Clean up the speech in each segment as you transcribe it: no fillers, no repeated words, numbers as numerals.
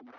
You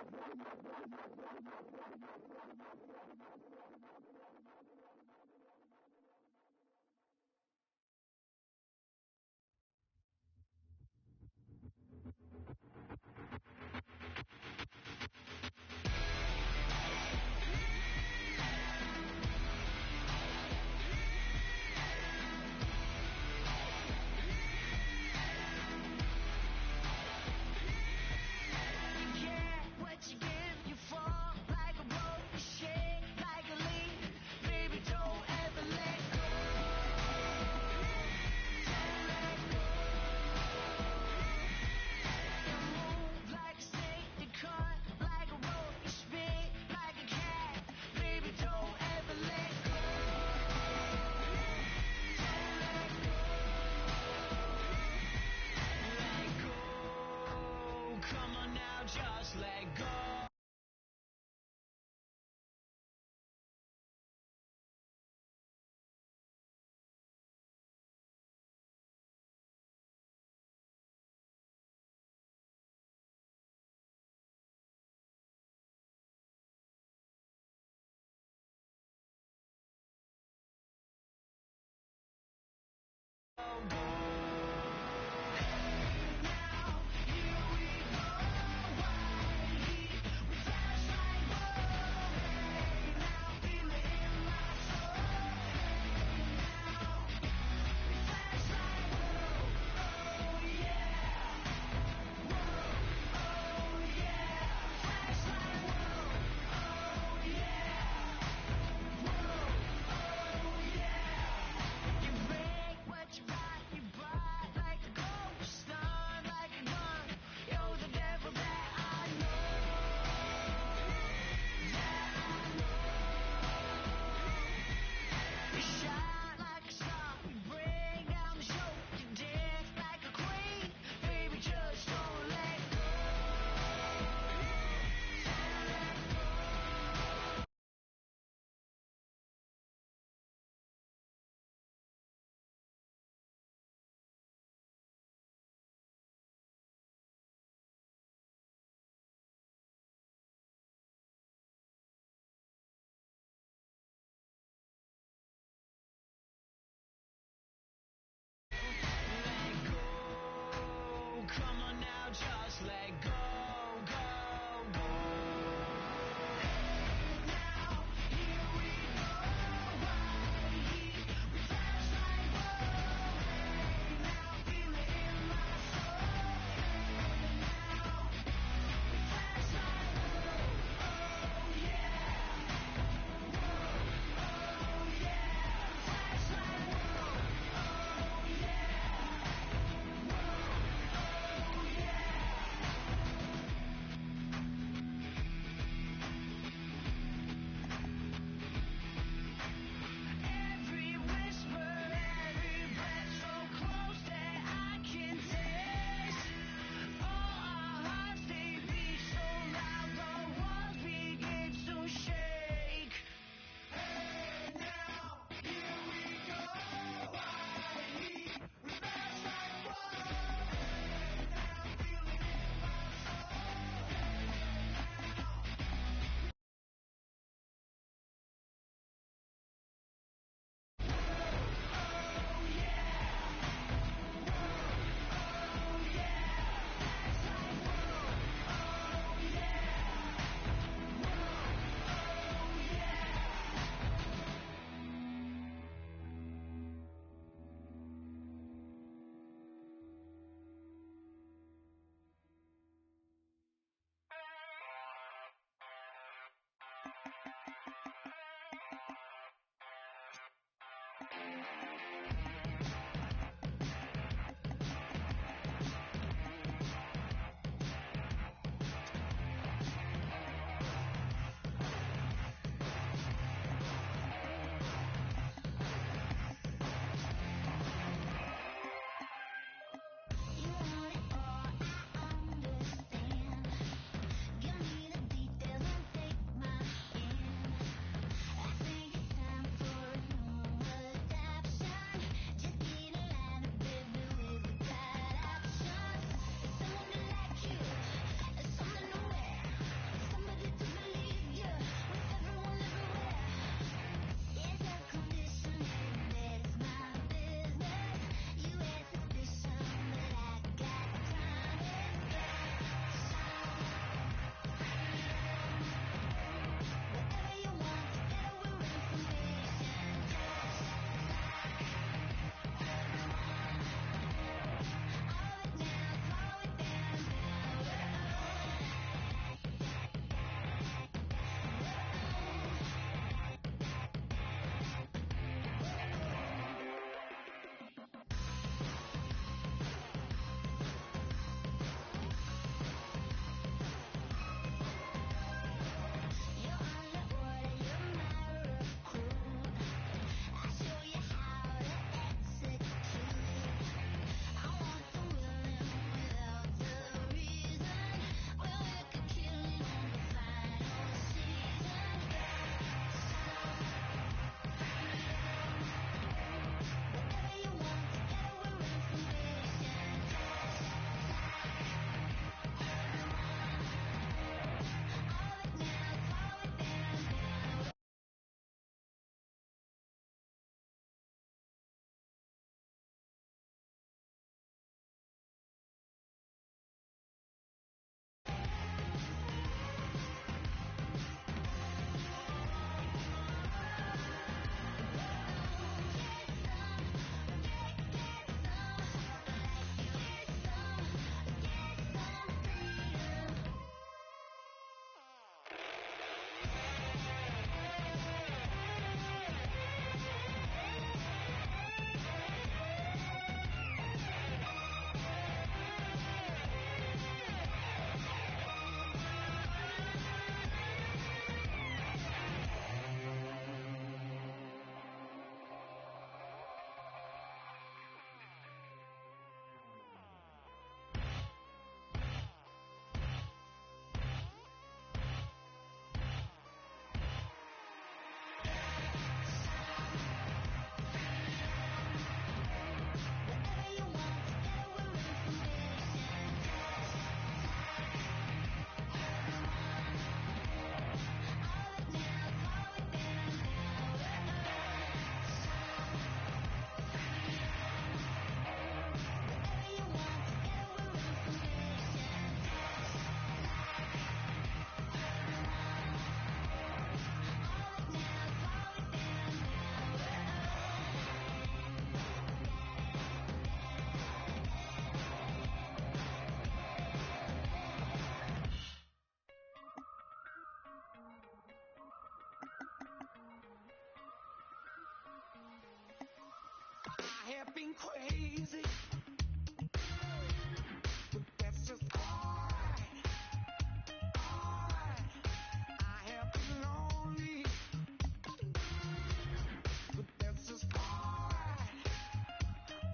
break what you got, you have been crazy, but that's just alright. Alright. I have been lonely, but that's just alright.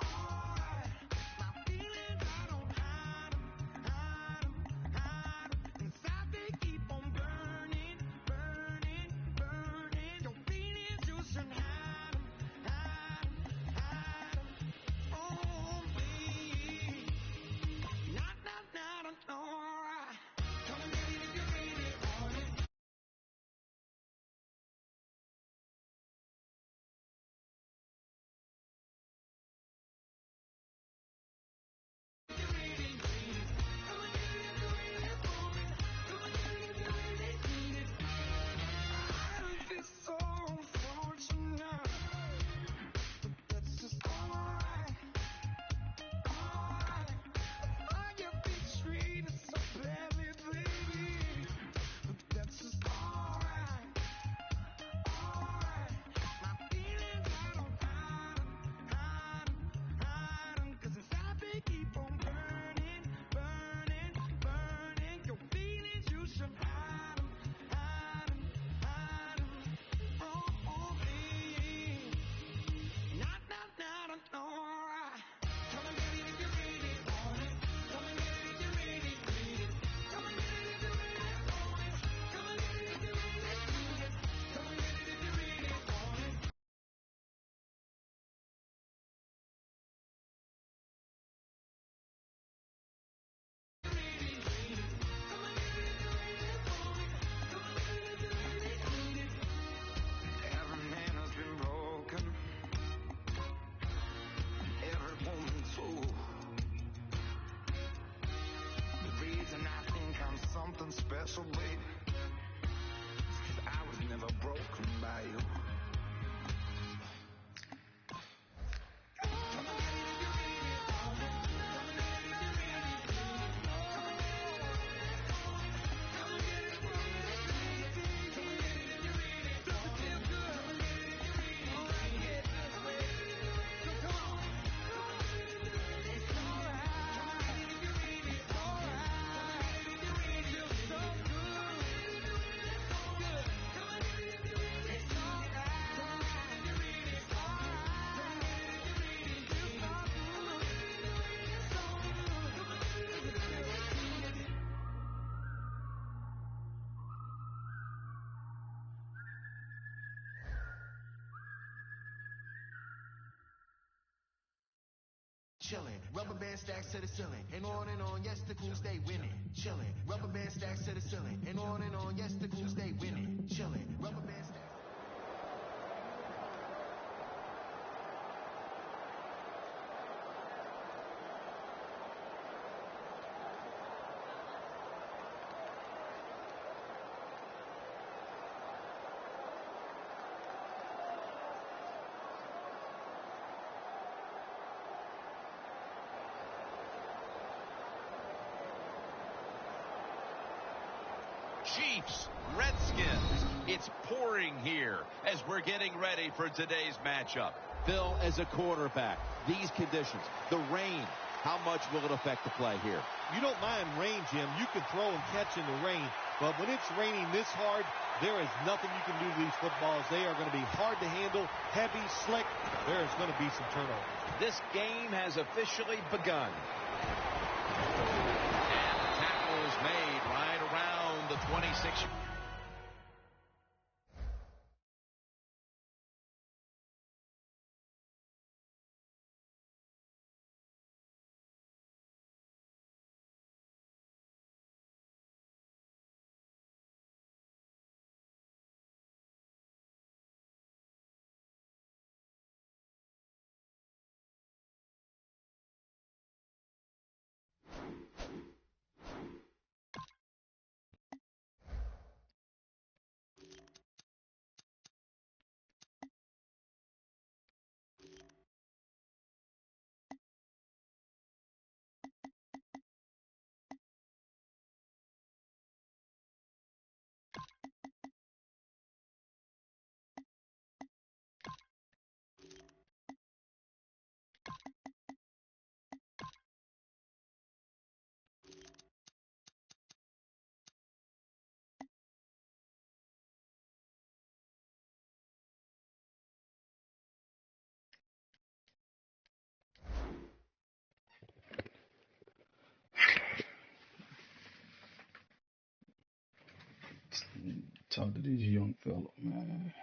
Alright. My feelings, I don't hide 'em, hide 'em, hide 'em. Inside they keep on burning, burning, burning. Your feelings, you shouldn't hide 'em, hide 'em, hide 'em. Oh, me. Not, alright. Come and get it if you really want it. If you really need it. Come and get it if you really want it. Come and get it if you really need it. I don't feel so unfortunate, but that's just alright. Alright. I have been treated so badly, baby, but that's just alright. Alright. My feelings, I don't hide 'em, hide 'em, hide 'em. 'Cause inside they keep on burning, burning, burning. Your feelings, you should hide 'em, hide 'em, hide 'em. Oh, me. Not, alright. Come and get it if you really want it. Come and get it if you really need it. Come and get it if you really want it. Come and get it if you really need it. Come and get it if you really want it. Come and get it if you really want it. Come and get it if you really need it. Every man has been broken. Every woman too. The reason I think I'm something special, baby, is 'cause I was never broken by you. Come and get it if you really want it. Come and get it if you really need it. Come and get it if you really want it. Come and get it if you really need it. Come and get it if you really want it. Does it feel good? Come and get it if you really need it. All right, get this way. So come on. It's alright. Come and get it if you really need it. It's alright. Come and get it if you really need it. Feels so good. Good. Come and get it if you really need it. It's alright. Come and get it if you really need it. It's alright. Come and get it if you really need it. Feels so good. So good. Come and get it if you really need it. Chillin', rubber band stacks to the ceiling, and on, yes, the crew stay winning. Chillin', rubber band stacks to the ceiling, and on, yes, the crew stay winning. Chillin', rubber band stacks. Chiefs, Redskins. It's pouring here as we're getting ready for today's matchup. Bill, as a quarterback, these conditions, the rain, how much will it affect the play here? You don't mind rain, Jim. You can throw and catch in the rain. But when it's raining this hard, there is nothing you can do to these footballs. They are going to be hard to handle, heavy, slick. There is going to be some turnover. This game has officially begun. And the tackle is made right around the 26. Talk to this young fella, man.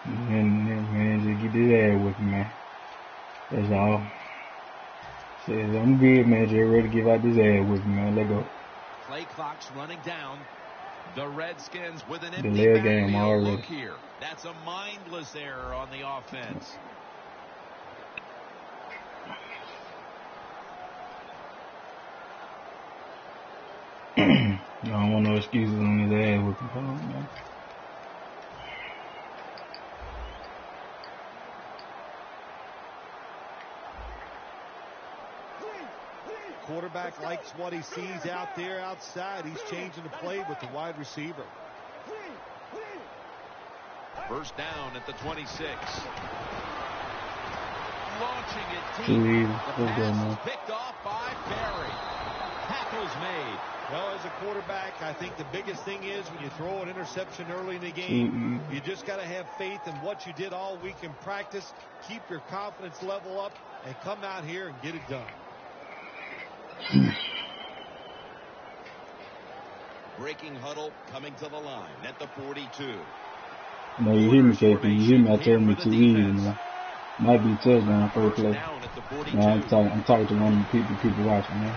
Man, just get his ass with me, man. That's all. Says I'm good, man. Just ready to give out this ass with me, man. Let go. Play clock's running down. The Redskins with an empty Delay game backfield already. look here. That's a mindless error on the offense. I don't want no excuses on his ass with me, man. Quarterback likes what he sees out there outside. He's changing the play with the wide receiver. First down at the 26. Launching it deep. Please, The let's go, pass man. is picked off by Berry. Tackle's made. Well, as a quarterback, I think the biggest thing is when you throw an interception early in the game, you just got to have faith in what you did all week in practice. Keep your confidence level up and come out here and get it done. Breaking huddle coming to the line at the 42. No, you hear me, KP. You hear me. I told me too easy, man. Might be touchdown first play. Down at the 42. Man, I'm talking to one of the people watching, man.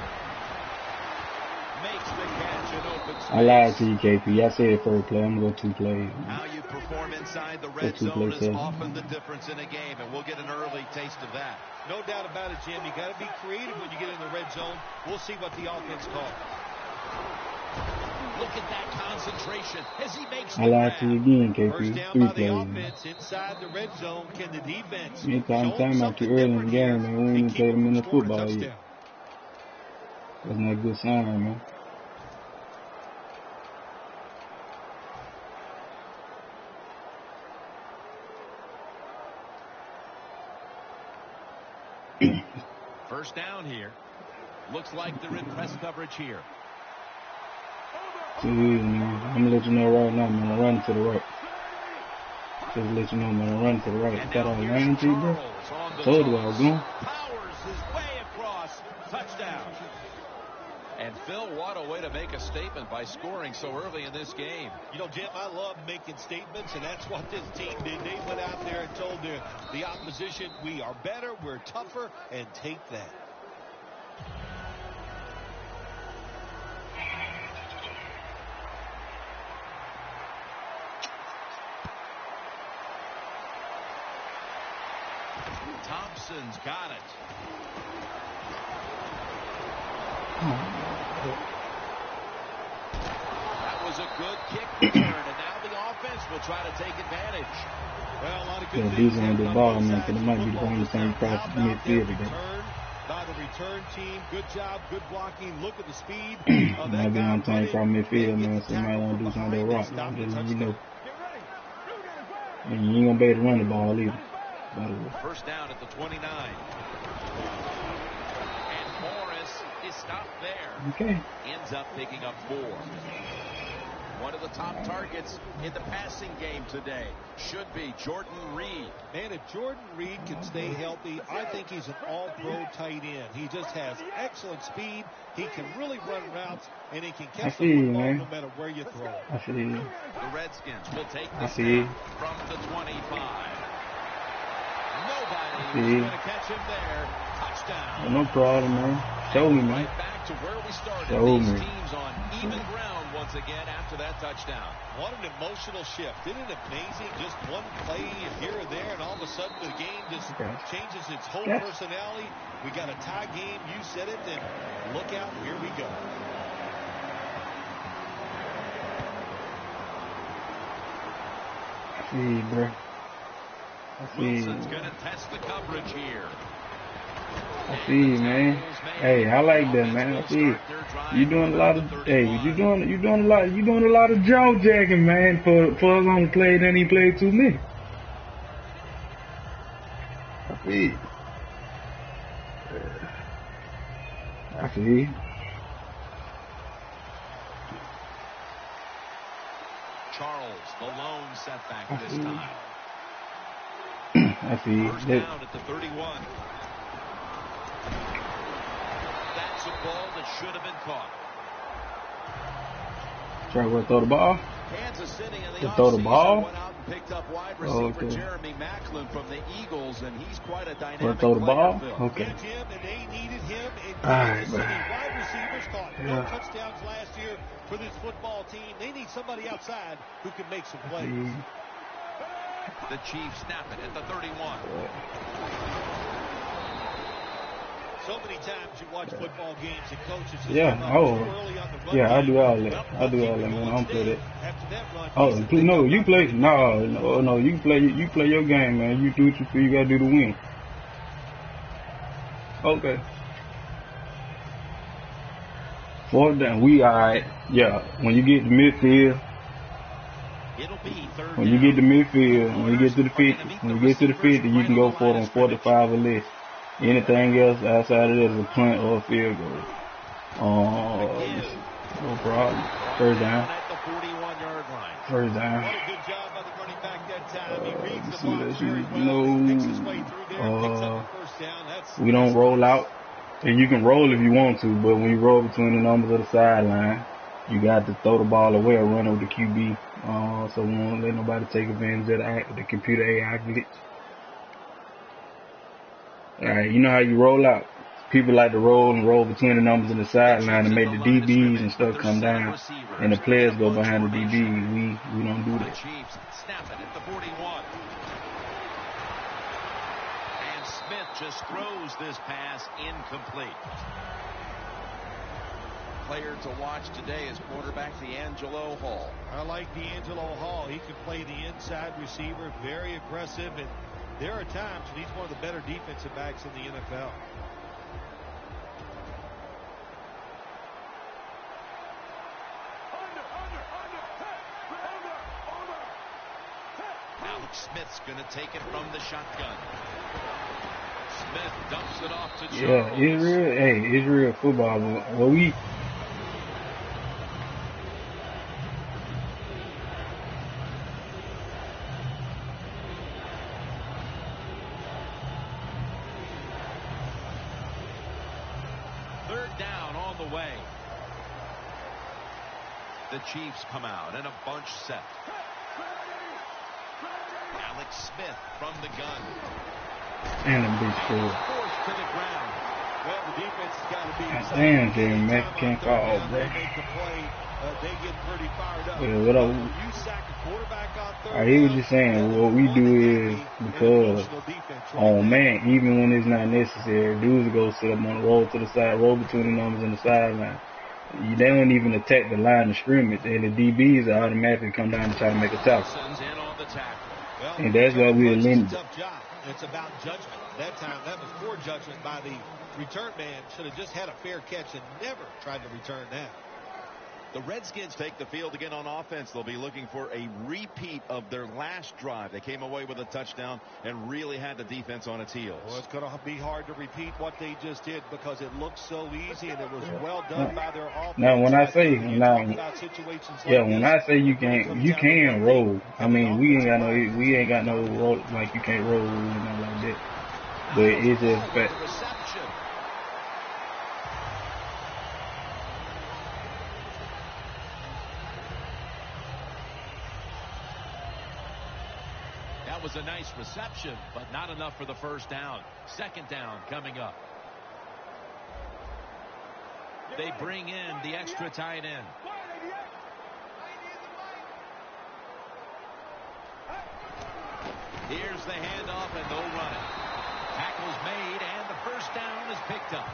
Makes the catch in open space. I lied to you, KP. I said first play. I'm going to go 2 plays. How you perform inside the red zone is often the difference in a game, and we'll get an early taste of that. No doubt about it, Jim. You got to be creative when you get in the red zone. We'll see what the offense calls. Look at that concentration as he makes the I lied to you again, KP. First down 3 by the plays. offense inside the red zone. Can the defense You show ain't time out too something early in the different game, here man. We ain't to even played keep them in them the from scoring a football yet. touchdown? That's not a good sign, man. First down here. Looks like they're in press coverage here. Too easy, man. I'm going to let you know right now, man. I'm running to the right. Just to let you know, man. I'm running to the right. Got all line to you, bro. Told you I was going. Powers his way across. Touchdown. And Phil, what a way to make a statement by scoring so early in this game. You know, Jim, I love making statements, and that's what this team did. They went out there and told the opposition, we are better, we're tougher, and take that. Thompson's got it. That was a good kick return, and now the offense will try to take advantage. Well, a lot of Yeah, good these things on the happened ball, on both man, sides because it of might be football the only this thing time. across How the about their midfield today. return by the return team? Good job, good blocking. Look at the speed of Might that be guy one thing running. across midfield, They man, get so the you might tackle want to from do something to behind and rock, stop man. the Just, you know. touchdown. And you ain't going to be able to run the ball either. But, First down at the 29. And Morris is stopped there. okay. Ends up picking up 4. One of the top targets in the passing game today should be Jordan Reed. Man, if Jordan Reed can stay healthy, I think he's an all-pro tight end. He just has excellent speed. He can really run routes, and he can catch the football no matter where you throw it. I feel you. The Redskins will take I this see. down from the 25. Nobody See. was going to catch him there. Touchdown. No problem, man. Show me, man. Right back to where we started. Show These me. teams on even ground once again after that touchdown. What an emotional shift. Isn't it amazing? Just one play here or there, and all of a sudden the game just changes its whole personality. We got a tie game. You said it, and look out. Here we go. I see, bro. I see. Wilson's going to test the coverage here. I see you, man. Hey, I like that, man. I see you. You doing a lot of, hey, you doing a lot of jaw jacking, man. For us on the play, then he played too many. I see you. I see you. Charles, the lone setback this time. I see you. First down at the 31. That's a ball that should have been caught. Try to throw the ball. Kansas City in the throw the ball. went out and picked up wide receiver Jeremy Maclin from the Eagles, and he's quite a dynamic throw the ball. Phil. Okay. Yeah, Jim, and they needed him. And Kansas City wide receivers caught no touchdowns last year for this football team. They need somebody outside who can make some plays. The Chiefs snap it at the 31. So many times you watch football games and coaches just I do all that. I do all that, man. I'm for that. No, you play. No, you play your game, man. You do what you feel you gotta do to win. Okay. Fourth down, we alright. Yeah, when you get to midfield. When you get to midfield, when you get to the 50, you can go for it on 45 or less. Anything else outside of that is a punt or a field goal. No problem. First down. First down. What a good job by the running back that time. He reads the box very well. He picks his way through there and picks up the first down. We don't roll out. And you can roll if you want to, but when you roll between the numbers of the sideline, you got to throw the ball away or run over the QB. So we won't let nobody take advantage of the computer AI glitch. Alright, you know how you roll out. People like to roll between the numbers of the sideline and make the DBs and stuff come down, and the players go behind the DB. We don't do that. Chiefs snap it at the 41. And Smith just throws this pass incomplete. Player to watch today is quarterback D'Angelo Hall. I like D'Angelo Hall. He can play the inside receiver, very aggressive, and there are times when he's one of the better defensive backs in the NFL. Alex Smith's going to take it from the shotgun. Smith dumps it off to Charles. Yeah, it's real. Hey, it's real football. Well, Third down on the way. The Chiefs come out in a bunch set. Alex Smith from the gun. and a big score. Forced to the ground. Well, the defense has got to be excited. Damn, Jeremy Mack can't call, bro. They get pretty fired up. Yeah, what When you sack a quarterback on third he was down, just saying what we do is because man, even when it's not necessary, dudes go sit up on the roll to the side, roll between the numbers and the sideline. They don't even attack the line of scrimmage, and the DBs automatically come down and try to make a tackle. Well, And that's why we eliminated. Tough job. It's about judgment. That time, that was poor judgment by the return man. Should have just had a fair catch and never tried to return that. The Redskins take the field again on offense. They'll be looking for a repeat of their last drive. They came away with a touchdown and really had the defense on its heels. Well, it's going to be hard to repeat what they just did because it looked so easy and it was well done by their offense. Now, when I say you can roll. I mean, we ain't got no roll like you can't roll and nothing like that. But it's just fact. That was a nice reception, but not enough for the first down. Second down coming up. They bring in the extra tight end. Here's the handoff, and they'll run it. Tackle's made, and the first down is picked up.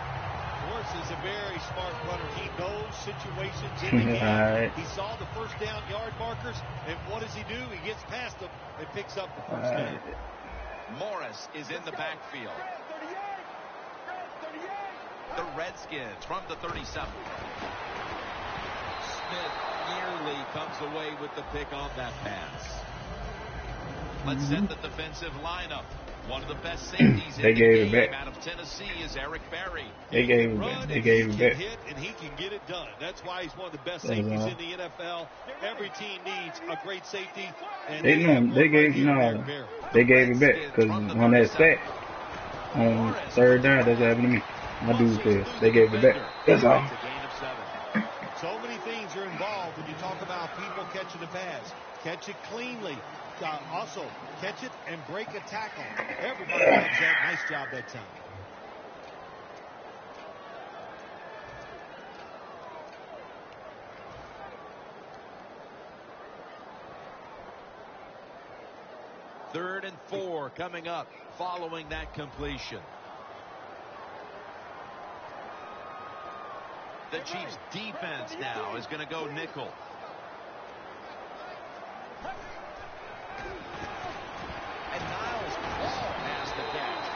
Morris is a very smart runner. He knows situations in the game. He saw the first down yard markers, and what does he do? He gets past them and picks up the first down. Morris is in the backfield. the Redskins from the 37. Smith nearly comes away with the pick on that pass. Let's set the defensive lineup. One of the best safeties in the game out of Tennessee is Eric Berry. They gave it back. They gave it back. Hit and he can get it done. That's why he's one of the best safeties in the NFL. Every team needs a great safety. And they gave it back because on that sack on third down, that's what happened to me. My dude said they gave it back. That's all. So many things are involved when you talk about people catching the pass. Catch it cleanly. Also, catch it and break a tackle. Everybody loves that. Nice job that time. Third and 4 coming up following that completion. The Chiefs defense now is going to go nickel. And Niles Paul has the catch.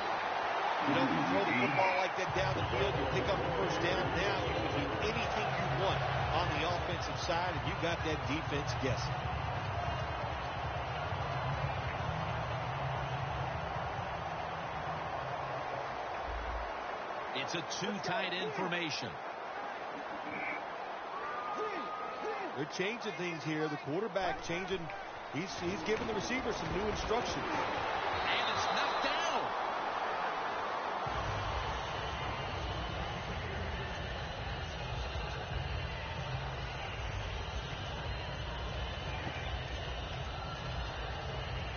You know, you throw the football like that down the field, you pick up the first down. Now you can do anything you want on the offensive side, and you got that defense guessing. It's a two-tight information. They're changing things here. The quarterback changing. He's giving the receiver some new instructions. And it's knocked down.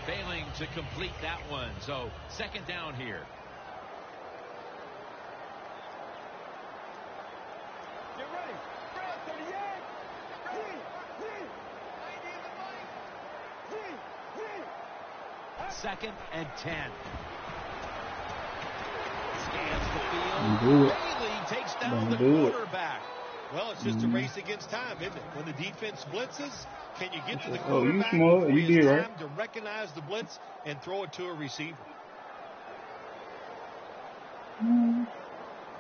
Failing to complete that one. So second down here. Get ready. Fred, 38. Second and 10. Scans the field. Bailey takes down the quarterback. Well, it's just a race against time, isn't it? When the defense blitzes, can you get to the Oh, you quarterback smart. You did right. time to recognize the blitz and throw it to a receiver?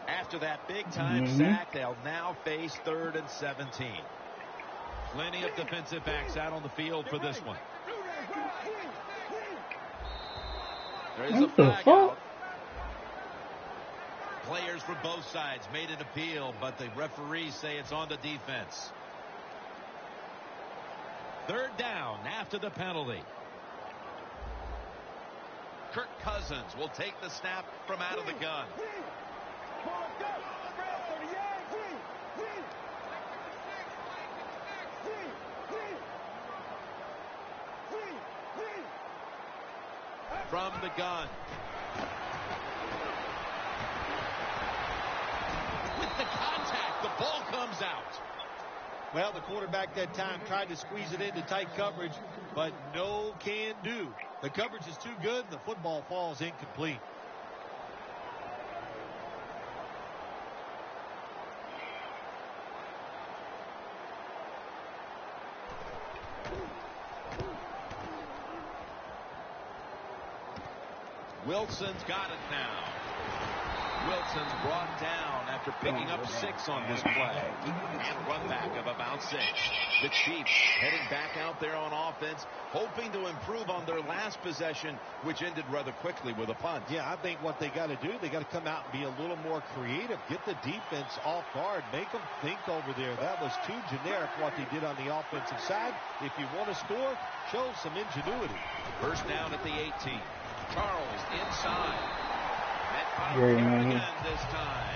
After that big-time sack, they'll now face 3rd and 17. Plenty of defensive backs out on the field for this one. There is a flag out. Players from both sides made an appeal, but the referees say it's on the defense. 3rd down after the penalty. Kirk Cousins will take the snap from out of the gun. From the gun. With the contact, the ball comes out. Well, the quarterback that time tried to squeeze it into tight coverage, but no can do. The coverage is too good, and the football falls incomplete. Wilson's got it now. Wilson's brought down after picking up 6 on this play. And a run back of about 6. The Chiefs heading back out there on offense, hoping to improve on their last possession, which ended rather quickly with a punt. Yeah, I think what they got to do, they got to come out and be a little more creative. Get the defense off guard. Make them think over there. That was too generic what they did on the offensive side. If you want to score, show some ingenuity. First down at the 18. Charles inside. Great, man. Again this time.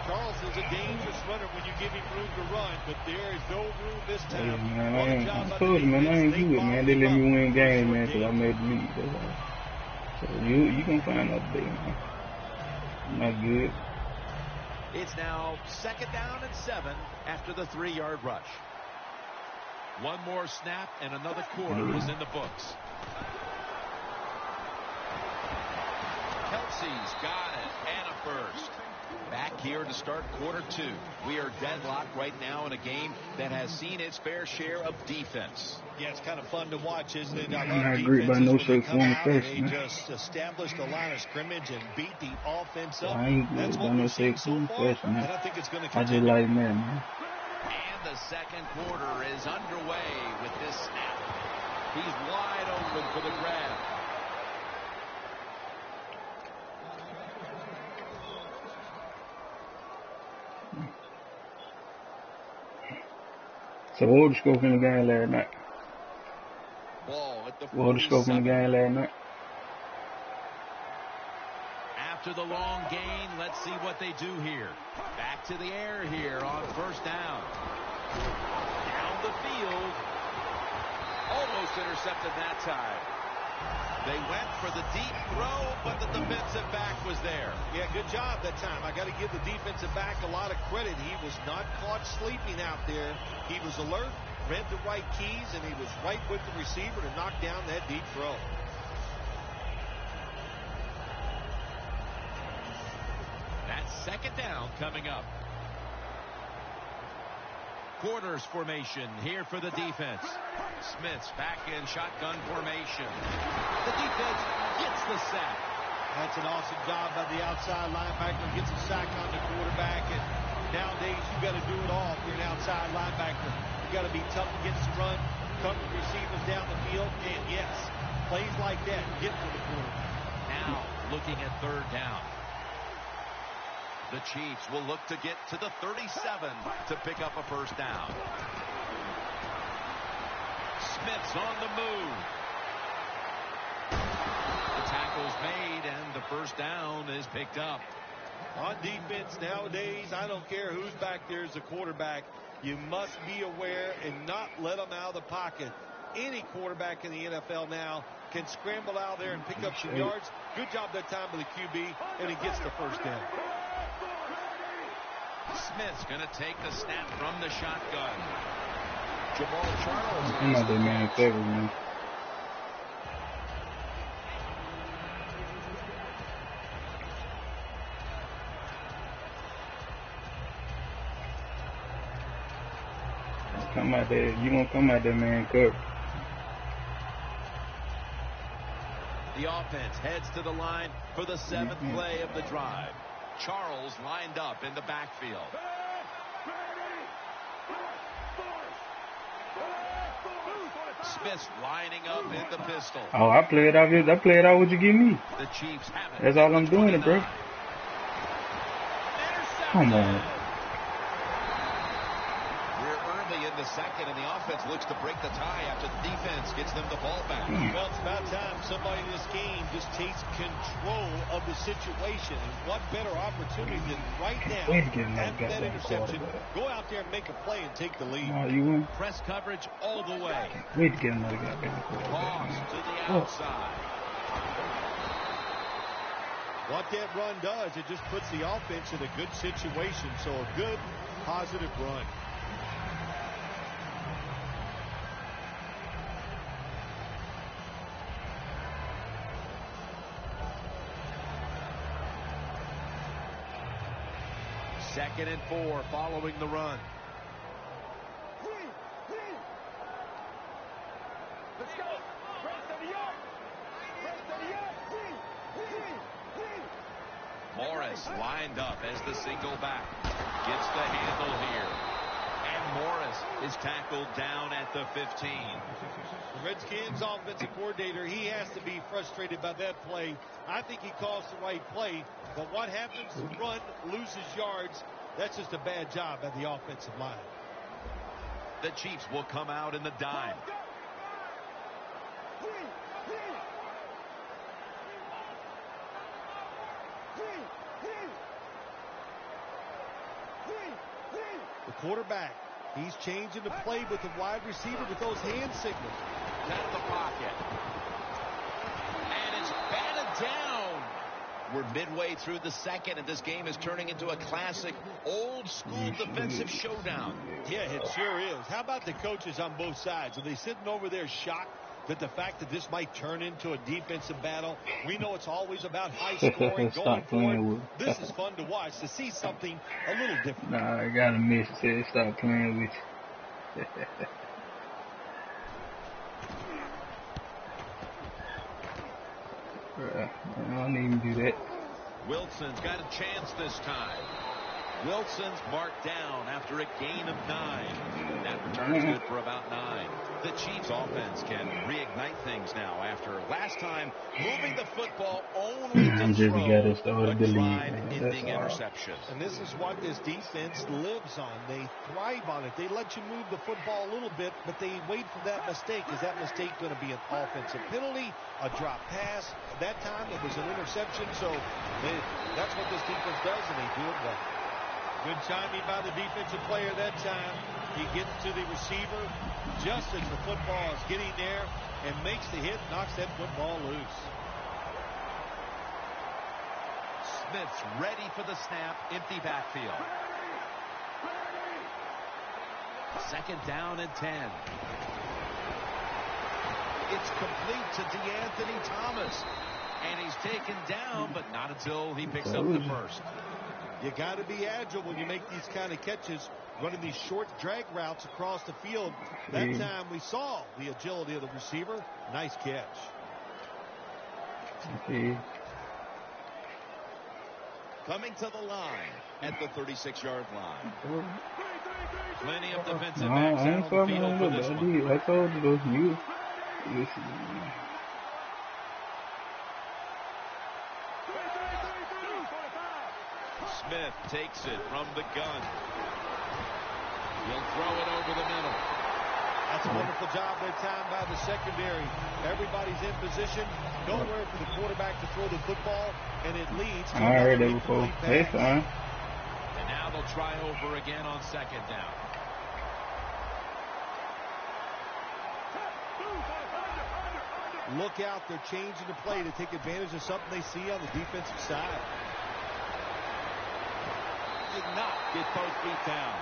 Charles is a dangerous runner when you give him room to run, but there is no room this time. Yeah, man, I told you, man, I ain't good, man. They let me win games, man, because I made the lead. That's all. So you gonna find out today, man. I'm not good. It's now 2nd down and 7 after the 3-yard rush. One more snap and another quarter is in the books. Kelsey's got it and a first. Back here to start quarter 2. We are deadlocked right now in a game that has seen its fair share of defense. Yeah, it's kind of fun to watch, isn't it? I I'm love not great by no defenses when they come shape, form, or out and fashion, they man. just establish the line of scrimmage and beat the offense up. I ain't That's good what by no we've seen shape, so form, or far, fashion, man. and I think it's going to I just continue. like that, man. And the second quarter is underway with this snap. He's wide open for the grab. So what was the score from the game last night? Ball at the What was the score from the 47. game last night? After the long gain, let's see what they do here. Back to the air here on first down. Down the field. Almost intercepted that time. They went for the deep throw, but the defensive back was there. Yeah, good job that time. I got to give the defensive back a lot of credit. He was not caught sleeping out there. He was alert, read the right keys, and he was right with the receiver to knock down that deep throw. That's second down coming up. Quarters formation here for the defense. Smith's back in shotgun formation. The defense gets the sack. That's an awesome job by the outside linebacker. Gets a sack on the quarterback. And nowadays, you got to do it all if you're an outside linebacker. You got to be tough against the run, cover receivers down the field, and yes, plays like that get to the quarterback. Now looking at third down. The Chiefs will look to get to the 37 to pick up a first down. Smith's on the move. The tackle's made, and the first down is picked up. On defense nowadays, I don't care who's back there as a quarterback. You must be aware and not let them out of the pocket. Any quarterback in the NFL now can scramble out there and pick up some yards. Good job that time by the QB, and he gets the first down. Smith's going to take the snap from the shotgun. Jamal Charles. I'm not that man favor, man. Come out there. You won't come out there, man, cover. The offense heads to the line for the seventh play of the drive. Charles lined up in the backfield. Smith's lining up in the pistol. Oh, I play it out. I play it out what you give me. The Chiefs have it. That's all I'm doing, it, bro. Come on. We're early in the second, and the offense looks to break the tie after the defense gets them the ball back. Well, it's about time somebody in this game just takes control of the situation. And what better opportunity than right now, after that interception, go out there and make a play and take the lead. Oh, you win? Press coverage all the way. Wait to get another goddamn quarterback. Toss to the outside. What that run does, it just puts the offense in a good situation. So a good, positive run. Second and 4 following the run. Let's go. Morris lined up as the single back. Gets the handle here. And Morris is tackled down at the 15. The Redskins offensive coordinator, he has to be frustrated by that play. I think he calls the right play, but what happens? The run loses yards. That's just a bad job by the offensive line. The Chiefs will come out in the dime. The quarterback, he's changing the play with the wide receiver with those hand signals. Out of the pocket. And it's batted down. We're midway through the second, and this game is turning into a classic old-school defensive showdown. Yeah, it sure is. How about the coaches on both sides? Are they sitting over there shocked that the fact that this might turn into a defensive battle, we know it's always about high scoring, going forward. This is fun to watch, to see something a little different. Nah, I gotta miss it. Stop playing with you. I don't even do that. Wilson's got a chance this time. Wilson's marked down after a gain of 9. That return is good for about 9. The Chiefs offense can reignite things now after last time moving the football only to throw a drive-ending interception. And this is what this defense lives on. They thrive on it. They let you move the football a little bit, but they wait for that mistake. Is that mistake going to be an offensive penalty, a drop pass? That time it was an interception, so that's what this defense does, and they do it well. Good timing by the defensive player that time. He gets to the receiver just as the football is getting there and makes the hit, knocks that football loose. Smith's ready for the snap, empty backfield. 2nd down and 10. It's complete to DeAnthony Thomas. And he's taken down, but not until he picks up the first. You got to be agile when you make these kind of catches, running these short drag routes across the field. That time we saw the agility of the receiver. Nice catch. Coming to the line at the 36-yard line. Plenty of defensive backs out on the field for this one. I told you, Smith takes it from the gun. He'll throw it over the middle. That's a wonderful job that time by the secondary. Everybody's in position. Nowhere for the quarterback to throw the football, and it leads to I heard that before. That's fine. And now they'll try over again on 2nd down. Look out, they're changing the play to take advantage of something they see on the defensive side. Did not get both feet down.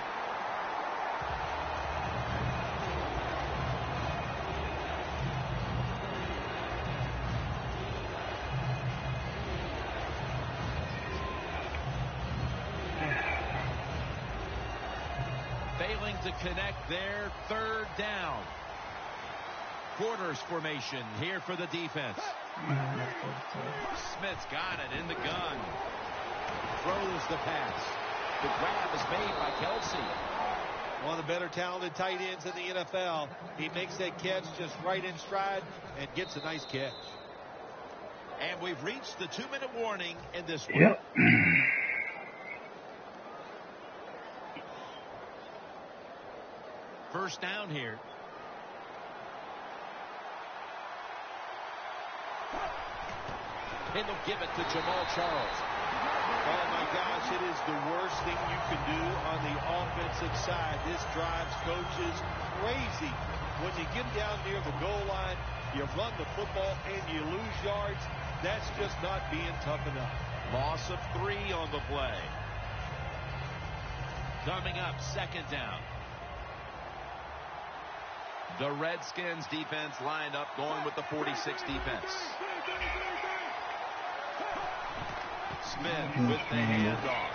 Failing to connect there, 3rd down. Quarters formation here for the defense. Smith's got it in the gun. Throws the pass. The grab is made by Kelsey. One of the better talented tight ends in the NFL. He makes that catch just right in stride and gets a nice catch. And we've reached the 2-minute warning in this one. Yep. First down here. And they'll give it to Jamal Charles. Oh, my gosh, it is the worst thing you can do on the offensive side. This drives coaches crazy. When you get down near the goal line, you run the football and you lose yards. That's just not being tough enough. Loss of 3 on the play. Coming up, 2nd down. The Redskins defense lined up, going with the 46 defense. Smith with the handoff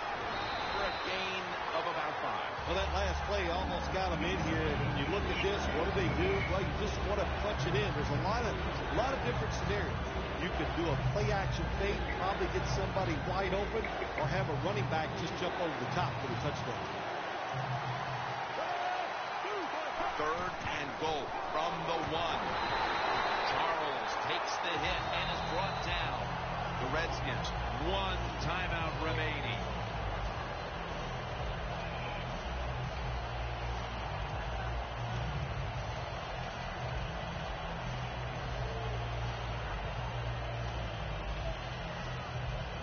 for a gain of about 5. Well, that last play almost got them in here. And when you look at this, what do they do? Well, you just want to punch it in. There's a lot of different scenarios. You can do a play-action fake, probably get somebody wide open, or have a running back just jump over the top for the touchdown. 3rd and goal from the 1. Charles takes the hit and is brought down. The Redskins, 1 timeout remaining.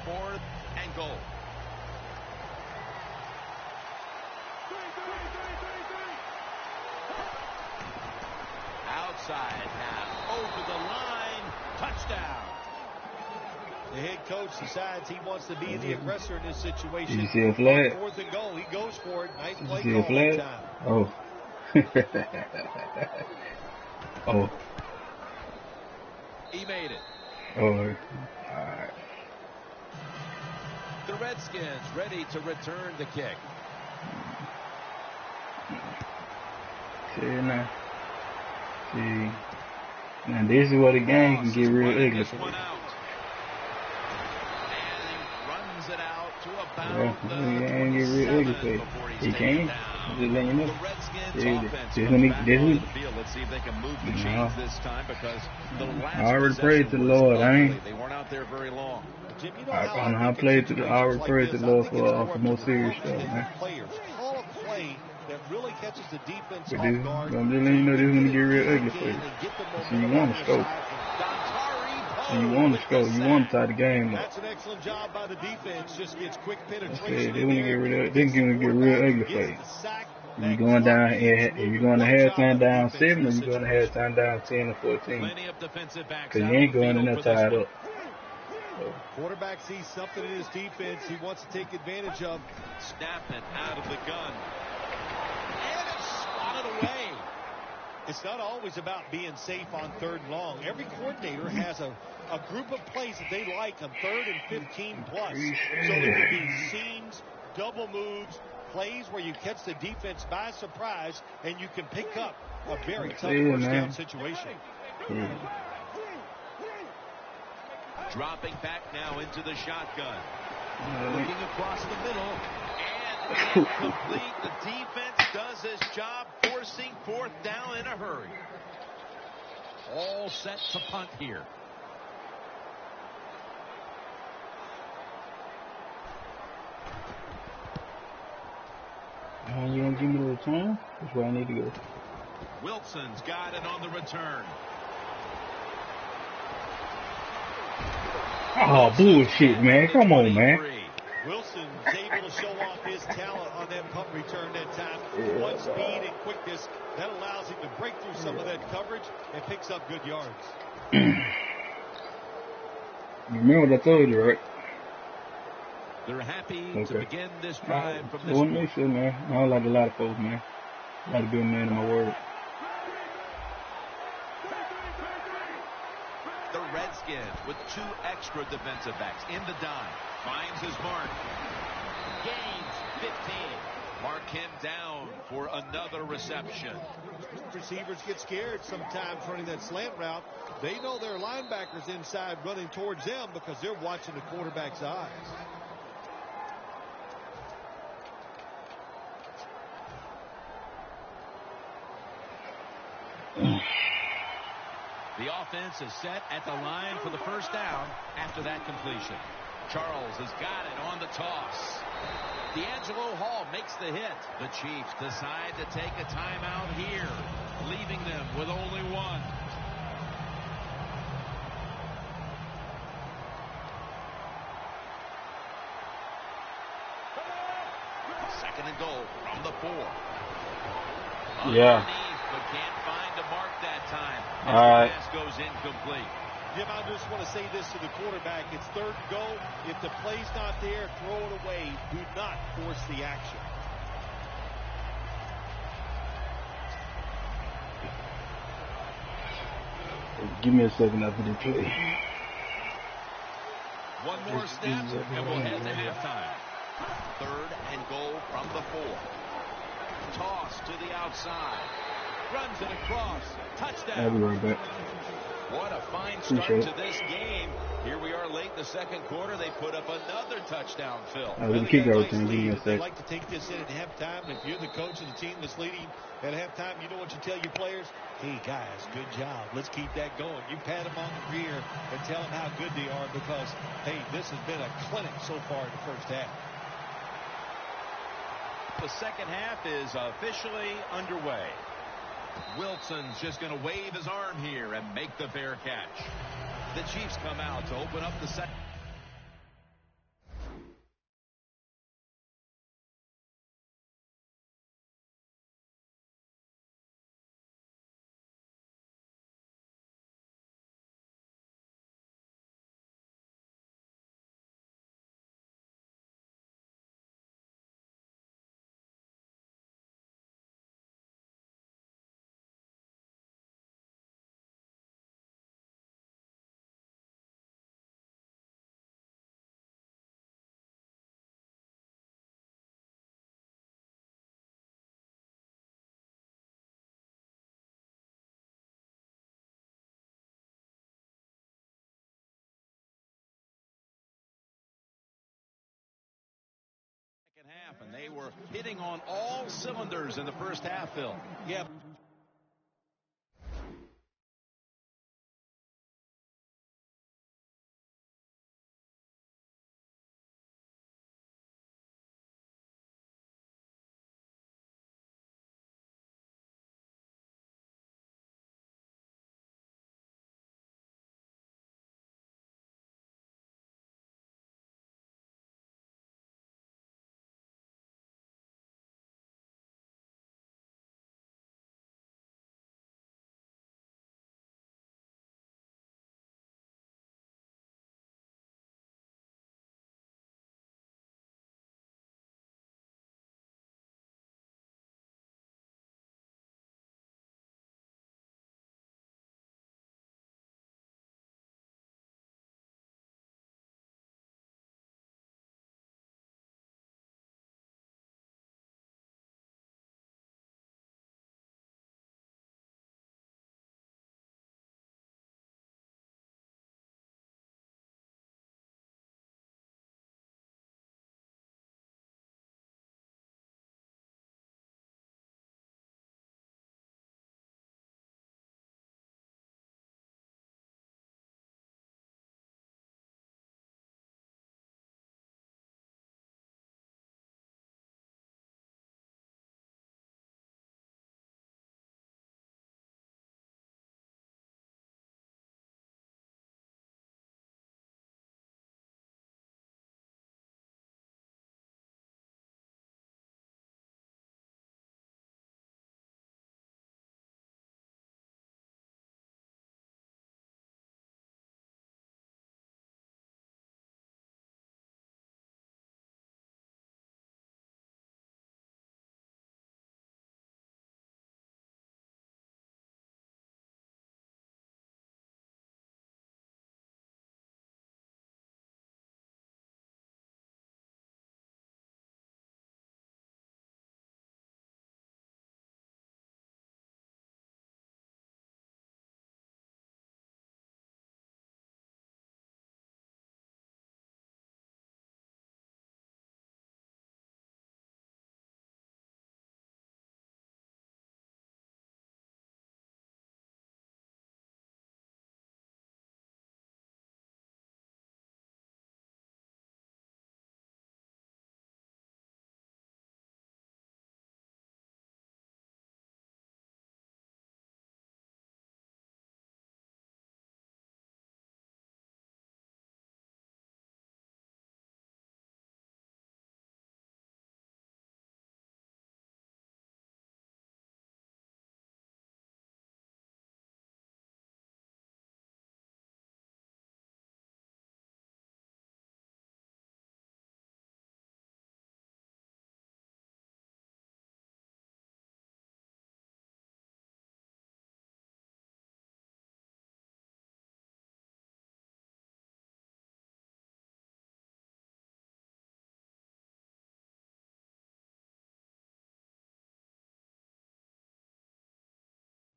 Fourth and goal. Outside now, over the line, touchdown. The head coach decides he wants to be the aggressor in this situation. Did you see a flag? 4th and goal, he goes for it. Nice play Did you see a call flag? that time. Oh. Oh. He made it. Oh, all right. The Redskins ready to return the kick. See now. See. Now this is where the game can get real ugly for you. Runs it out to Yeah, about the game get real ugly for you. He can. Just letting you know. The Redskins offense This comes one, back this onto one. the field. Let's see if they can move the chains this time, because the last I already possession prayed to the was Lord. ugly. They weren't out there very long. Jim, you know I how don't know how I think in played to the. I already situations prayed like to this, the I Lord think it's more for up more to the serious coaches stuff, than man. the players. Call a play that really catches the defense But off this, guard. I'm just letting you know this is gonna get real ugly for you. And get the So you momentum want on to your score. side. So you want to score. You want to tie the game up. That's an excellent job by the defense. Just gets quick I said penetration they in want to there. get rid of. They can get real ugly for you. If you're going down, if you're going to halftime down 7, or you're going to halftime down 10 or 14. Plenty of defensive backs Because out you on ain't the going in field there for this tied one. up. So, Quarterback sees something in his defense he wants to take advantage of. Snapping out of the gun. And it's swatted away. It's not always about being safe on 3rd and long. Every coordinator has a group of plays that they like on 3rd and 15 plus. So it could be seams, double moves, plays where you catch the defense by surprise and you can pick up a very tough first down situation. yeah. Dropping back now into the shotgun. Looking across the middle. And incomplete. The defense does its job, forcing 4th down in a hurry. All set to punt here. You gonna give me the return? That's where I need to go. Wilson's got it on the return. Oh, bullshit, man. Come on, man. Wilson's able to show off his talent on that punt return that time. One speed and quickness. That allows him to break through some of that coverage and picks up good yards. You remember what I told you, right? They're happy to begin this drive from I this want to point. make sure, man. I don't like a lot of folks, man. I like to be a man of my word. The Redskins with 2 extra defensive backs in the dime. Finds his mark. Gains 15. Mark him down for another reception. Receivers get scared sometimes running that slant route. They know their linebackers inside running towards them because they're watching the quarterback's eyes. The offense is set at the line for the first down after that completion. Charles has got it on the toss. D'Angelo Hall makes the hit. The Chiefs decide to take a timeout here, leaving them with only one. Second and goal from the 4. Yeah. Underneath, but can't find a mark that time. All right. Pass goes incomplete. Jim, I just want to say this to the quarterback. It's 3rd and goal. If the play's not there, throw it away. Do not force the action. Give me a second after the play. One more snap, and we'll head to halftime. 3rd and goal from the 4. Toss to the outside. Runs it across. Touchdown. I'll be right back. What a fine start Appreciate to this game. Here we are late in the 2nd quarter. They put up another touchdown, Phil. I was kick out return. Give me a They sec. like to take this in at halftime. If you're the coach of the team that's leading at halftime, you know what you tell your players? Hey, guys, good job. Let's keep that going. You pat them on the rear and tell them how good they are because, hey, this has been a clinic so far in the first half. The second half is officially underway. Wilson's just going to wave his arm here and make the fair catch. The Chiefs come out to open up the second. and they were hitting on all cylinders in the first half, Phil. Yeah.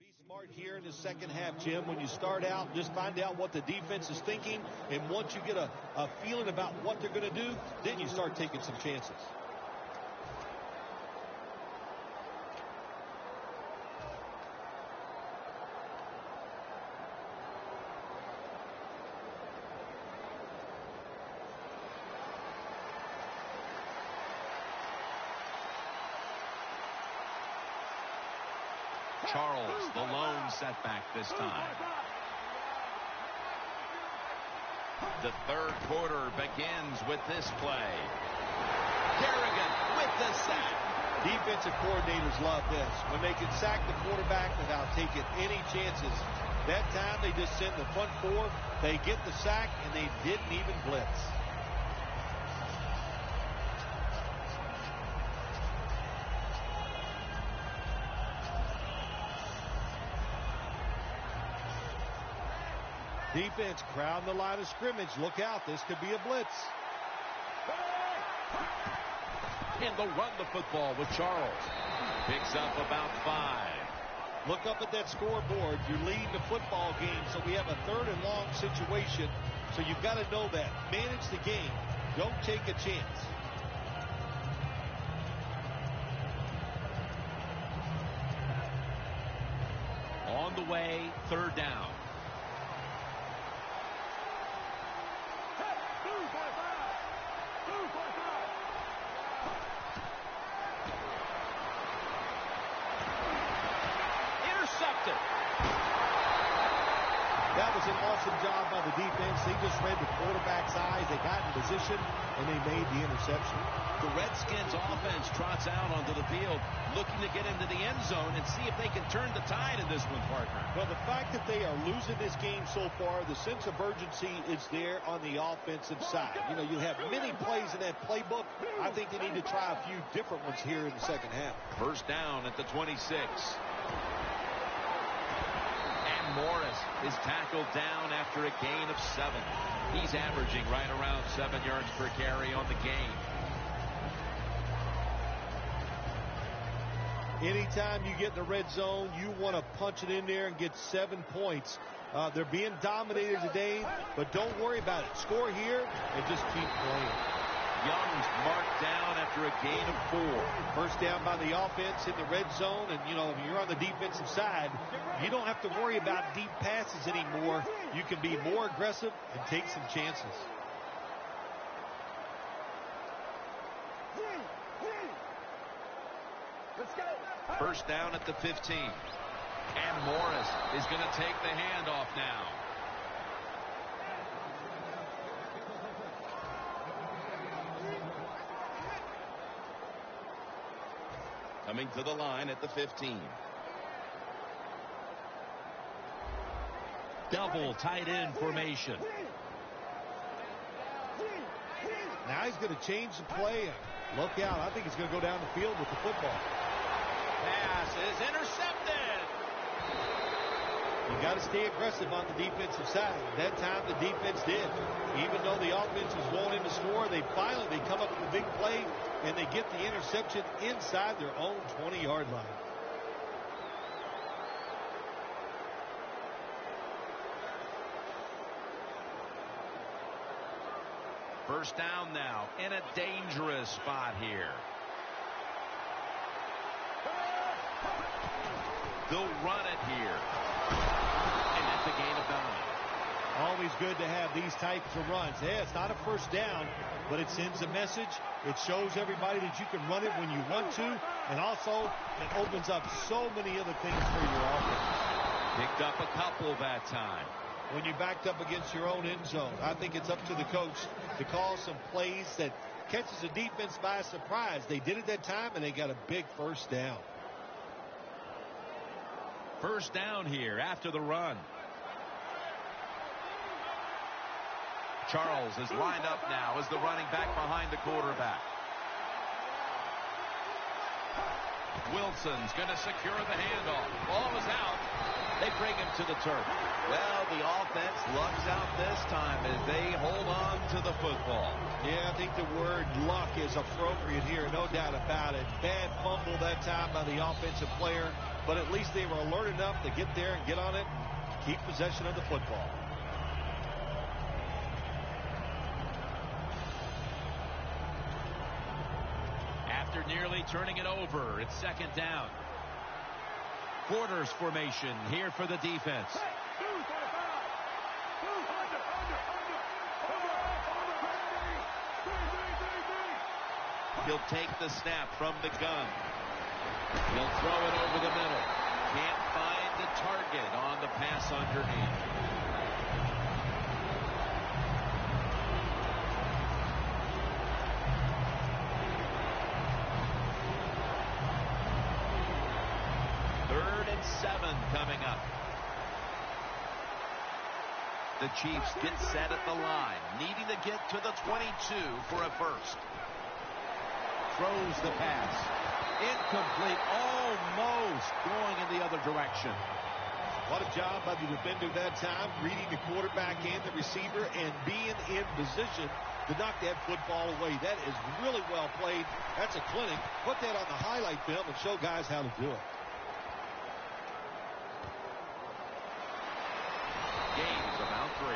Be smart here in the second half, Jim. When you start out, just find out what the defense is thinking, and once you get a feeling about what they're going to do, then you start taking some chances. Charles, the lone setback this time. The third quarter begins with this play. Kerrigan with the sack. Defensive coordinators love this. When they can sack the quarterback without taking any chances. That time they just send the front four, they get the sack, and they didn't even blitz. Defense crowding the line of scrimmage. Look out, this could be a blitz. And they'll run the football with Charles. Picks up about 5. Look up at that scoreboard. You're leading the football game, so we have a 3rd and long situation. So you've got to know that. Manage the game. Don't take a chance. the way, 3rd down. Intercepted. That was an awesome job by the defense. They just read the quarterback's eyes. They got in position, and they made the interception. The Redskins offense trots out onto the field, looking to get into the end zone and see if they can turn the tide in this one, partner. Well, the fact that they are losing this game so far, the sense of urgency is there on the offensive side. You know, you have many plays in that playbook. I think they need to try a few different ones here in the second half. 1st down at the 26. Morris is tackled down after a gain of 7. He's averaging right around 7 yards per carry on the game. Anytime you get in the red zone, you want to punch it in there and get 7 points. They're being dominated today, but don't worry about it. Score here and just keep playing. Young's marked down after a gain of 4. 1st down by the offense in the red zone, and you know, if you're on the defensive side, you don't have to worry about deep passes anymore. You can be more aggressive and take some chances. Let's go. 1st down at the 15. And Morris is going to take the handoff now. Coming to the line at the 15. Double tight end formation. Now he's going to change the play. Look out. I think he's going to go down the field with the football. Pass is intercepted. You got to stay aggressive on the defensive side. That time the defense did. Even though the offense was going in to score, they come up with a big play, and they get the interception inside their own 20-yard line. First down now in a dangerous spot here. They'll run it here. And that's a gain of 9. Always good to have these types of runs. Yeah, it's not a first down, but it sends a message. It shows everybody that you can run it when you want to, and also it opens up so many other things for your offense. Picked up a couple that time. When you backed up against your own end zone, I think it's up to the coach to call some plays that catches the defense by surprise. They did it that time, and they got a big first down. First down here after the run. Charles is lined up now as the running back behind the quarterback. Wilson's going to secure the handoff. Ball is out. They bring him to the turf. Well, the offense lucks out this time as they hold on to the football. Yeah, I think the word luck is appropriate here, no doubt about it. Bad fumble that time by the offensive player, but at least they were alert enough to get there and get on it and keep possession of the football. After nearly turning it over, it's second down. Quarters formation here for the defense. He'll take the snap from the gun. He'll throw it over the middle. Can't find the target on the pass underneath. Coming up. The Chiefs get set at the line, needing to get to the 22 for a first. Throws the pass. Incomplete, almost going in the other direction. What a job by the defender that time, reading the quarterback and the receiver and being in position to knock that football away. That is really well played. That's a clinic. Put that on the highlight film and show guys how to do it. Gains about 3.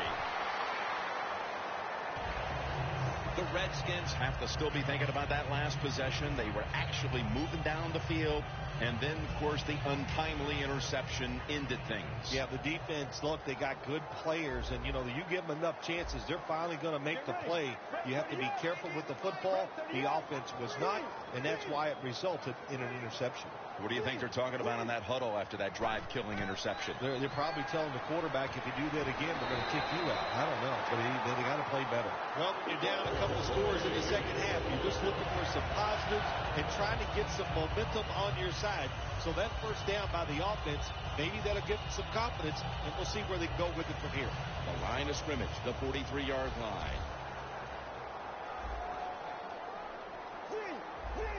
The Redskins have to still be thinking about that last possession. They were actually moving down the field. And then, of course, the untimely interception ended things. Yeah, the defense, look, they got good players. And, you know, you give them enough chances, they're finally going to make the play. You have to be careful with the football. The offense was not, and that's why it resulted in an interception. What do you think they're talking about in that huddle after that drive-killing interception? They're probably telling the quarterback, if you do that again, we're going to kick you out. I don't know, but they got to play better. Well, when you're down a couple scores in the second half, you're just looking for some positives and trying to get some momentum on your side. So that first down by the offense, maybe that'll give them some confidence, and we'll see where they can go with it from here. The line of scrimmage, the 43-yard line.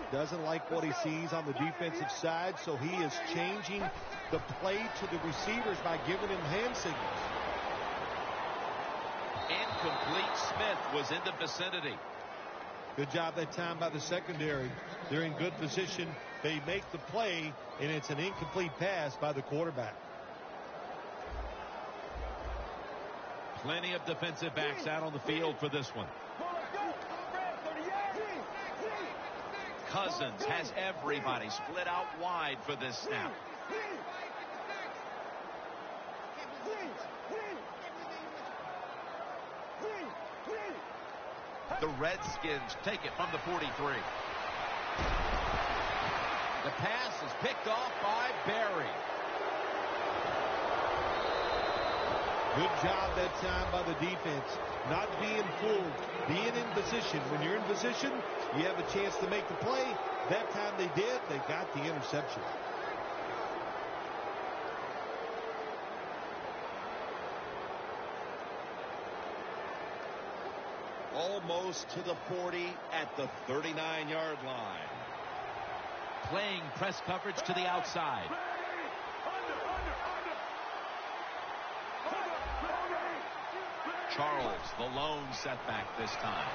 Doesn't like what he sees on the defensive side, so he is changing the play to the receivers by giving him hand signals. Incomplete. Smith was in the vicinity. Good job that time by the secondary. They're in good position. They make the play, and it's an incomplete pass by the quarterback. Plenty of defensive backs out on the field for this one. Cousins has everybody split out wide for this snap. The Redskins take it from the 43. The pass is picked off by Berry. Good job that time by the defense. Not being fooled. Being in position. When you're in position, you have a chance to make the play. That time they did. They got the interception. Almost to the 40 at the 39-yard line. Playing press coverage to the outside. Charles, the lone setback this time.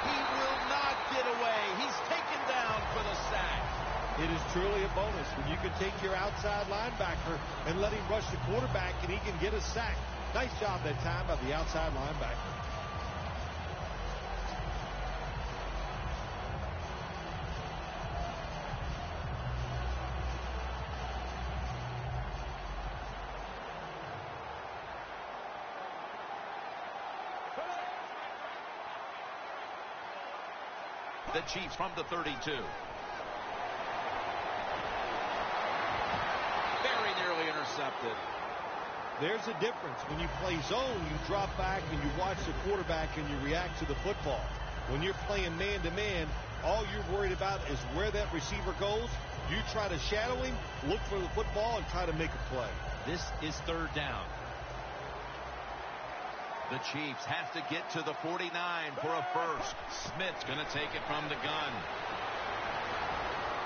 He will not get away. He's taken down for the sack. It is truly a bonus when you can take your outside linebacker and let him rush the quarterback and he can get a sack. Nice job that time by the outside linebacker. The Chiefs from the 32. Very nearly intercepted. There's a difference. When you play zone, you drop back and you watch the quarterback and you react to the football. When you're playing man-to-man, all you're worried about is where that receiver goes. You try to shadow him, look for the football, and try to make a play. This is third down. The Chiefs have to get to the 49 for a first. Smith's going to take it from the gun.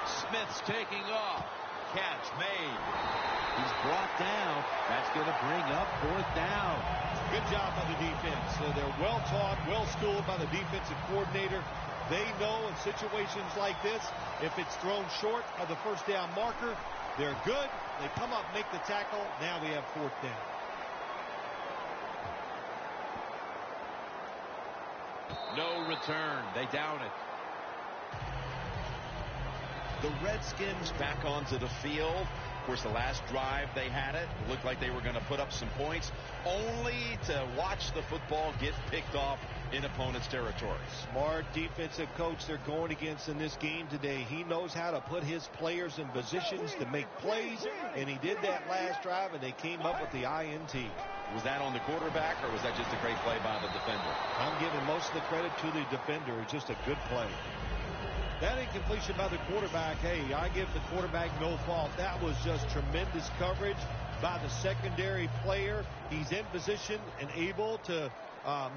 Smith's taking off. Catch made. He's brought down. That's going to bring up fourth down. Good job by the defense. They're well taught, well schooled by the defensive coordinator. They know in situations like this, if it's thrown short of the first down marker, they're good. They come up, make the tackle. Now we have fourth down. No return. They down it. The Redskins back onto the field. Of course, the last drive they had it looked like they were going to put up some points, only to watch the football get picked off in opponent's territory. Smart defensive coach they're going against in this game today. He knows how to put his players in positions to make plays, and he did that last drive, and they came up with the INT. Was that on the quarterback, or was that just a great play by the defender? I'm giving most of the credit to the defender. It's just a good play. That incompletion by the quarterback, hey, I give the quarterback no fault. That was just tremendous coverage by the secondary player. He's in position and able to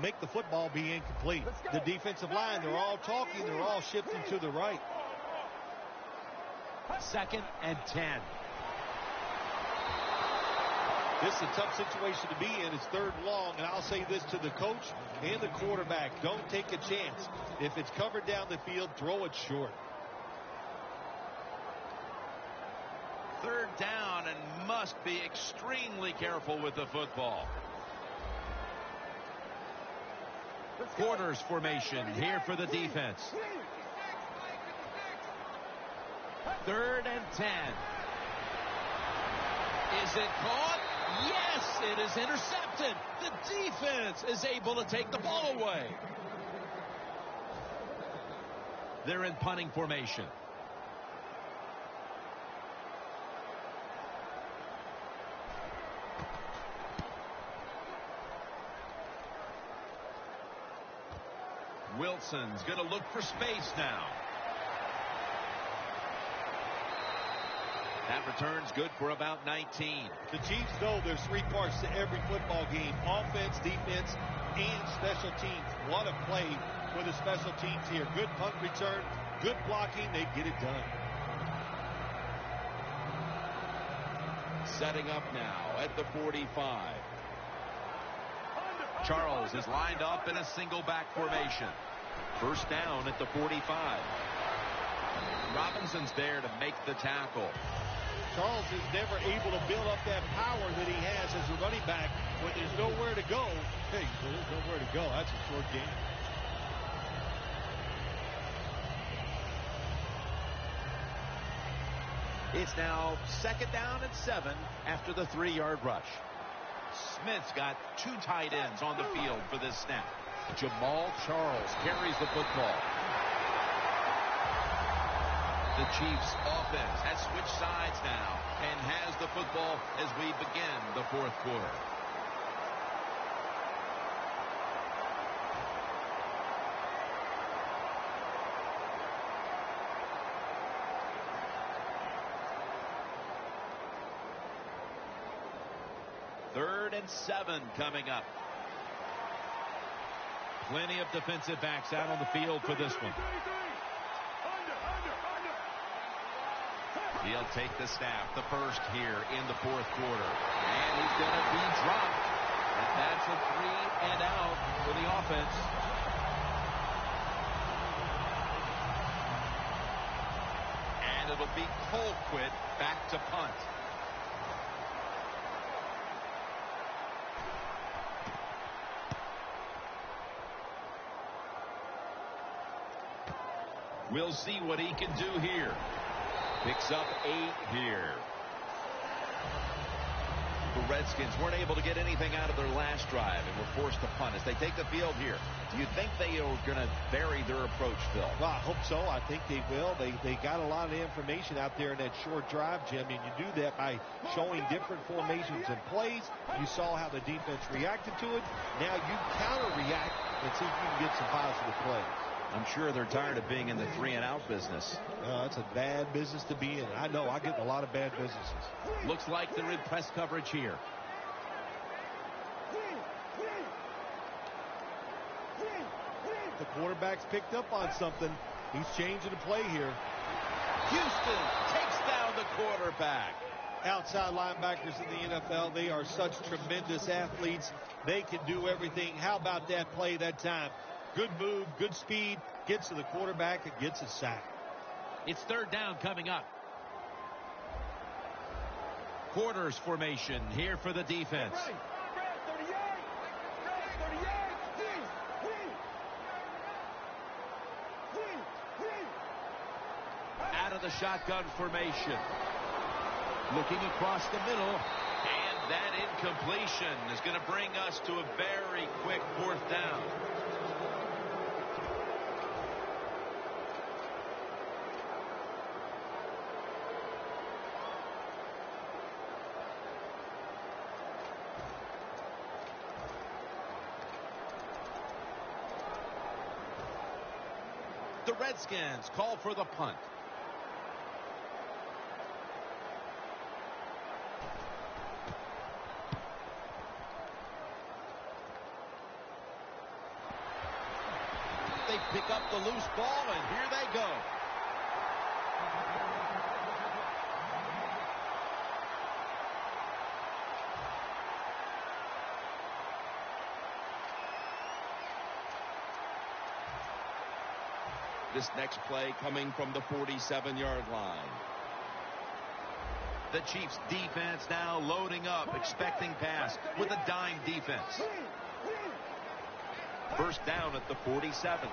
make the football be incomplete. The defensive line, they're all talking. They're all shifting to the right. 2nd and 10. This is a tough situation to be in. It's third and long, and I'll say this to the coach and the quarterback. Don't take a chance. If it's covered down the field, throw it short. Third down and must be extremely careful with the football. Quarters formation here for the defense. 3rd and 10. Is it caught? Yes, it is intercepted. The defense is able to take the ball away. They're in punting formation. Wilson's going to look for space now. That return's good for about 19. The Chiefs know there's 3 parts to every football game: offense, defense, and special teams. What a play for the special teams here. Good punt return, good blocking. They get it done. Setting up now at the 45. Charles is lined up in a single back formation. First down at the 45. Robinson's there to make the tackle. Charles is never able to build up that power that he has as a running back when there's nowhere to go. Hey, there's nowhere to go. That's a short game. It's now 2nd down and 7 after the 3-yard rush. Smith's got 2 tight ends on the field for this snap. Jamal Charles carries the football. The Chiefs offense has switched sides now and has the football as we begin the 4th quarter. Third and 7 coming up. Plenty of defensive backs out on the field for this one. He'll take the snap, the first here in the 4th quarter. And he's going to be dropped. And that's a 3 and out for the offense. And it'll be Colquitt back to punt. We'll see what he can do here. Picks up 8 here. The Redskins weren't able to get anything out of their last drive and were forced to punt. As they take the field here, do you think they are going to vary their approach, Phil? Well, I hope so. I think they will. They got a lot of information out there in that short drive, Jim, and you do that by showing different formations and plays. You saw how the defense reacted to it. Now you counter-react and see if you can get some positive plays. I'm sure they're tired of being in the 3-and-out business. That's a bad business to be in. I know. I get in a lot of bad businesses. Looks like they're in press coverage here. The quarterback's picked up on something. He's changing the play here. Houston takes down the quarterback. Outside linebackers in the NFL, they are such tremendous athletes. They can do everything. How about that play that time? Good move, good speed, gets to the quarterback and gets a sack. It's 3rd down coming up. Quarters formation here for the defense. Out of the shotgun formation. Looking across the middle. And that incompletion is going to bring us to a very quick 4th down. The Redskins call for the punt. They pick up the loose ball, and here they go. This next play coming from the 47-yard line. The Chiefs defense now loading up, expecting pass with a dime defense. First down at the 47.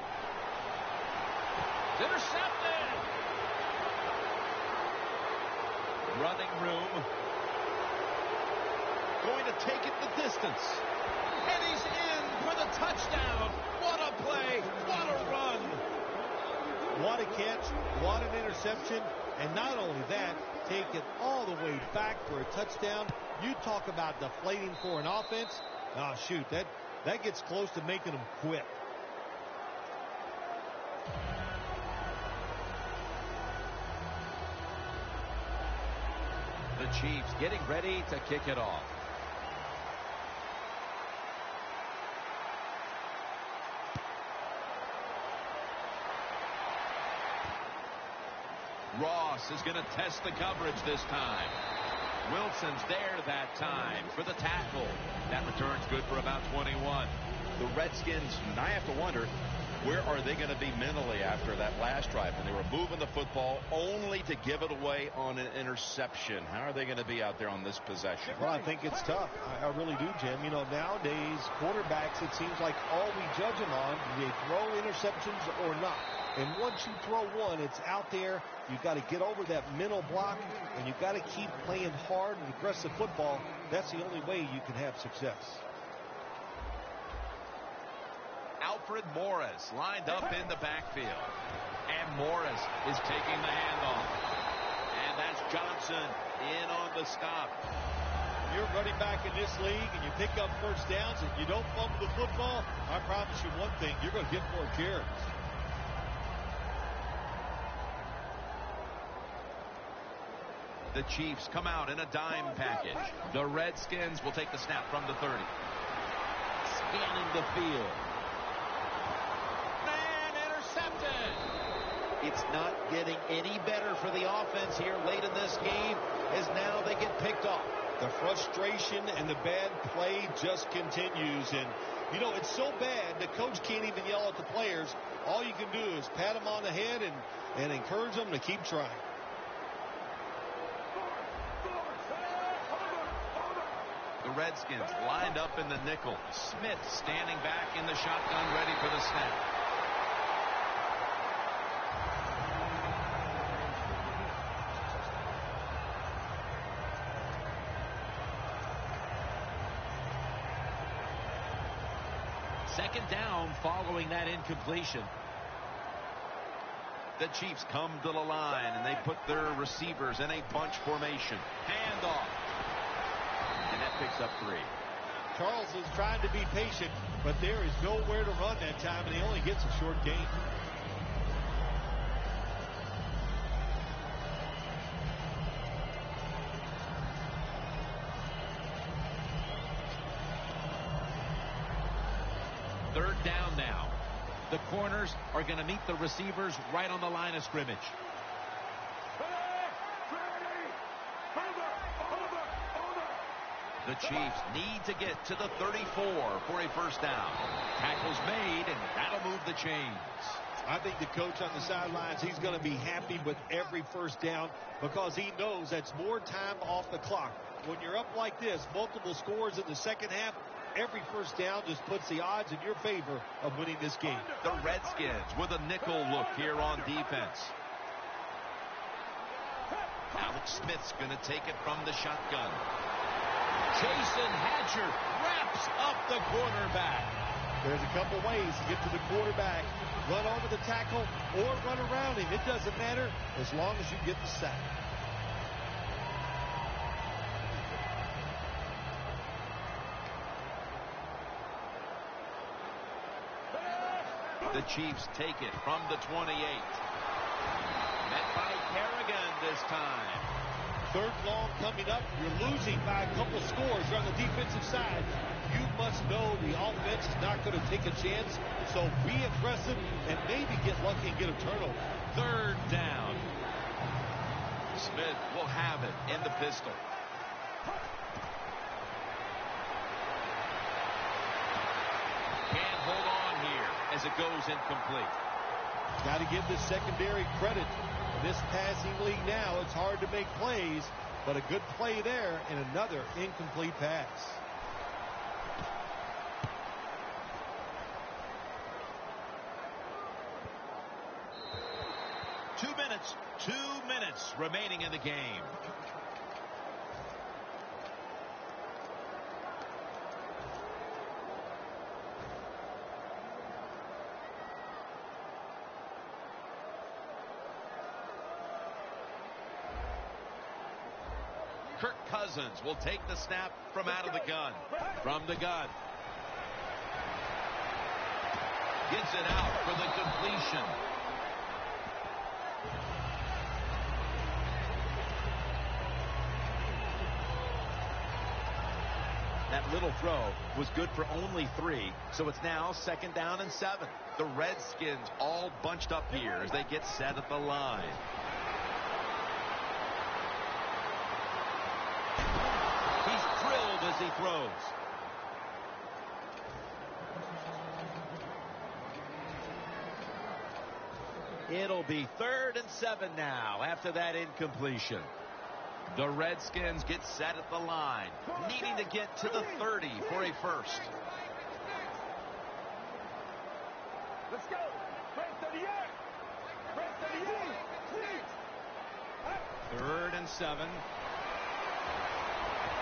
Intercepted. Running room. Going to take it the distance. And he's in for the touchdown. What a play. What a run. What a catch. What an interception. And not only that, take it all the way back for a touchdown. You talk about deflating for an offense. Oh, shoot. That gets close to making them quit. The Chiefs getting ready to kick it off. Ross is going to test the coverage this time. Wilson's there that time for the tackle. That return's good for about 21. The Redskins, I have to wonder, where are they going to be mentally after that last drive when they were moving the football only to give it away on an interception? How are they going to be out there on this possession? Well, I think it's tough. I really do, Jim. You know, nowadays, quarterbacks, it seems like all we judge them on, do they throw interceptions or not? And once you throw one, it's out there. You've got to get over that mental block, and you've got to keep playing hard and aggressive football. That's the only way you can have success. Alfred Morris lined up in the backfield. And Morris is taking the handoff. And that's Johnson in on the stop. You're running back in this league and you pick up first downs and you don't fumble the football, I promise you one thing, you're going to get more carries. The Chiefs come out in a dime package. The Redskins will take the snap from the 30. Scanning the field. Man, intercepted. It's not getting any better for the offense here late in this game as now they get picked off. The frustration and the bad play just continues. And, you know, it's so bad the coach can't even yell at the players. All you can do is pat them on the head and encourage them to keep trying. The Redskins lined up in the nickel. Smith standing back in the shotgun, ready for the snap. Second down following that incompletion. The Chiefs come to the line and they put their receivers in a bunch formation. Handoff. And that picks up 3. Charles is trying to be patient, but there is nowhere to run that time, and he only gets a short gain. Third down now. The corners are going to meet the receivers right on the line of scrimmage. The Chiefs need to get to the 34 for a first down. Tackles made, and that'll move the chains. I think the coach on the sidelines, he's going to be happy with every first down because he knows that's more time off the clock. When you're up like this, multiple scores in the second half, every first down just puts the odds in your favor of winning this game. The Redskins with a nickel look here on defense. Alex Smith's going to take it from the shotgun. Jason Hatcher wraps up the quarterback. There's a couple ways to get to the quarterback. Run over the tackle or run around him. It doesn't matter as long as you get the sack. The Chiefs take it from the 28. Met by Kerrigan this time. Third long coming up. You're losing by a couple scores on the defensive side. You must know the offense is not going to take a chance. So be aggressive and maybe get lucky and get a turnover. Third down. Smith will have it in the pistol. Can't hold on here as it goes incomplete. Got to give the secondary credit. In this passing league now, it's hard to make plays, but a good play there and another incomplete pass. minutes remaining in the game. Kirk Cousins will take the snap from out of the gun. From the gun. Gets it out for the completion. That little throw was good for only 3, so it's now 2nd down and 7. The Redskins all bunched up here as they get set at the line. He's thrilled as he throws. It'll be 3rd and 7 now after that incompletion. The Redskins get set at the line, needing to get to the 30 for a first. Let's go. Break 38. Break 38. 3rd and 7.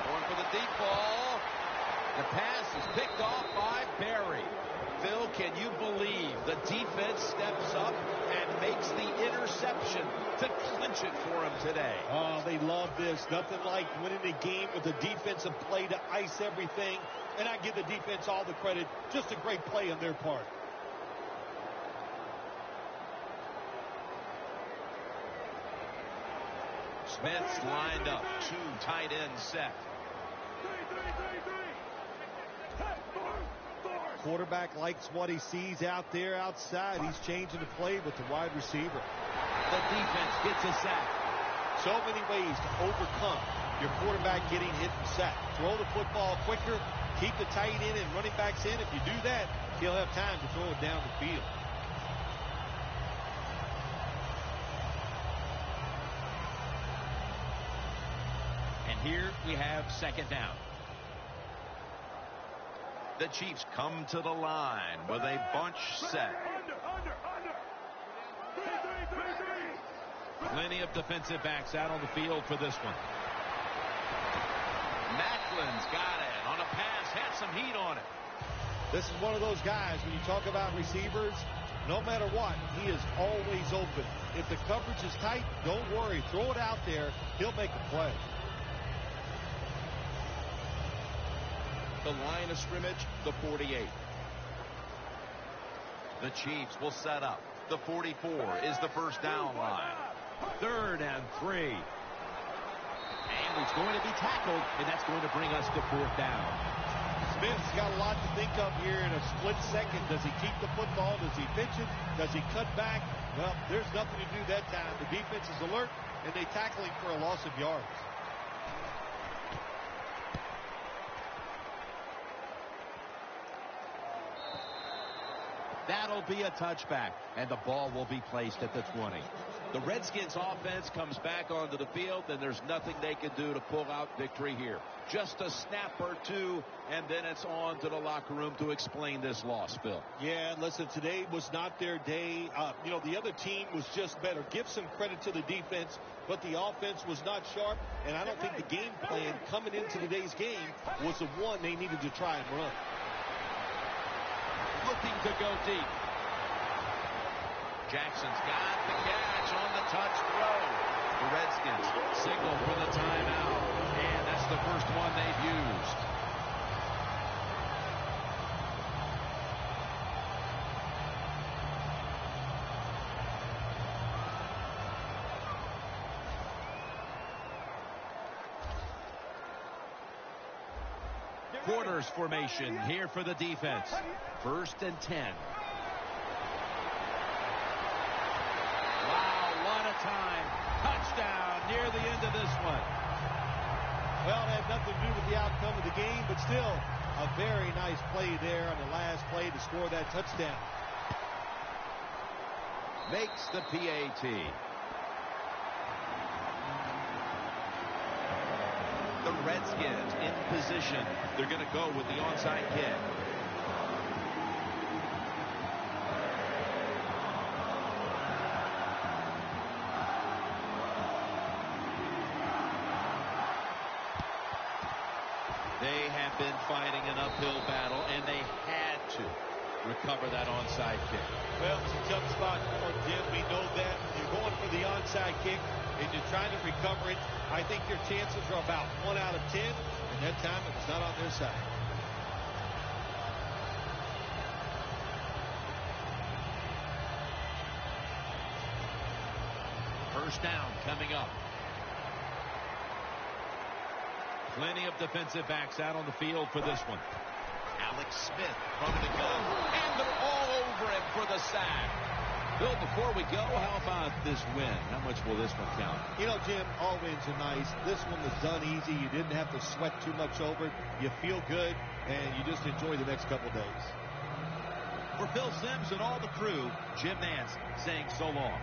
Going for the deep ball. The pass is picked off by Barry. Phil, can you believe the defense steps up and makes the interception to clinch it for him today? Oh, they love this. Nothing like winning a game with a defensive play to ice everything. And I give the defense all the credit. Just a great play on their part. Smith's lined up. 2 tight ends set. Quarterback likes what he sees out there outside. He's changing the play with the wide receiver. The defense gets a sack. So many ways to overcome your quarterback getting hit and sacked. Throw the football quicker, keep the tight end and running backs in. If you do that, he'll have time to throw it down the field. And here we have 2nd down. The Chiefs come to the line with a bunch set. Plenty of defensive backs out on the field for this one. Macklin's got it on a pass, had some heat on it. This is one of those guys, when you talk about receivers, no matter what, he is always open. If the coverage is tight, don't worry. Throw it out there. He'll make a play. The line of scrimmage, the 48. The Chiefs will set up. The 44 is the first down line. 3rd and 3. And it's going to be tackled, and that's going to bring us to 4th down. Smith's got a lot to think of here in a split second. Does he keep the football? Does he pitch it? Does he cut back? Well, there's nothing to do that time. The defense is alert, and they tackle him for a loss of yards. That'll be a touchback, and the ball will be placed at the 20. The Redskins offense comes back onto the field, and there's nothing they can do to pull out victory here. Just a snap or two, and then it's on to the locker room to explain this loss, Phil. Yeah, listen, today was not their day. The other team was just better. Give some credit to the defense, but the offense was not sharp, and I don't think the game plan coming into today's game was the one they needed to try and run. Looking to go deep. Jackson's got the catch on the touch throw. The Redskins signal for the timeout, and that's the first one they've used. Quarters formation here for the defense. 1st and 10. Wow, what a time. Touchdown near the end of this one. Well, it had nothing to do with the outcome of the game, but still a very nice play there on the last play to score that touchdown. Makes the PAT. The Redskins in position. They're going to go with the onside kick. They have been fighting an uphill battle, and they had to recover that onside kick. Well, it's a tough spot for Jim. We know that. You're going for the onside kick, and you're trying to recover it. I think your chances are about 1 out of 10, and that time it was not on their side. First down coming up. Plenty of defensive backs out on the field for this one. Alex Smith from the gun, and they're all over him for the sack. Bill, before we go, how about this win? How much will this one count? You know, Jim, all wins are nice. This one was done easy. You didn't have to sweat too much over it. You feel good, and you just enjoy the next couple days. For Phil Simms and all the crew, Jim Nance saying so long.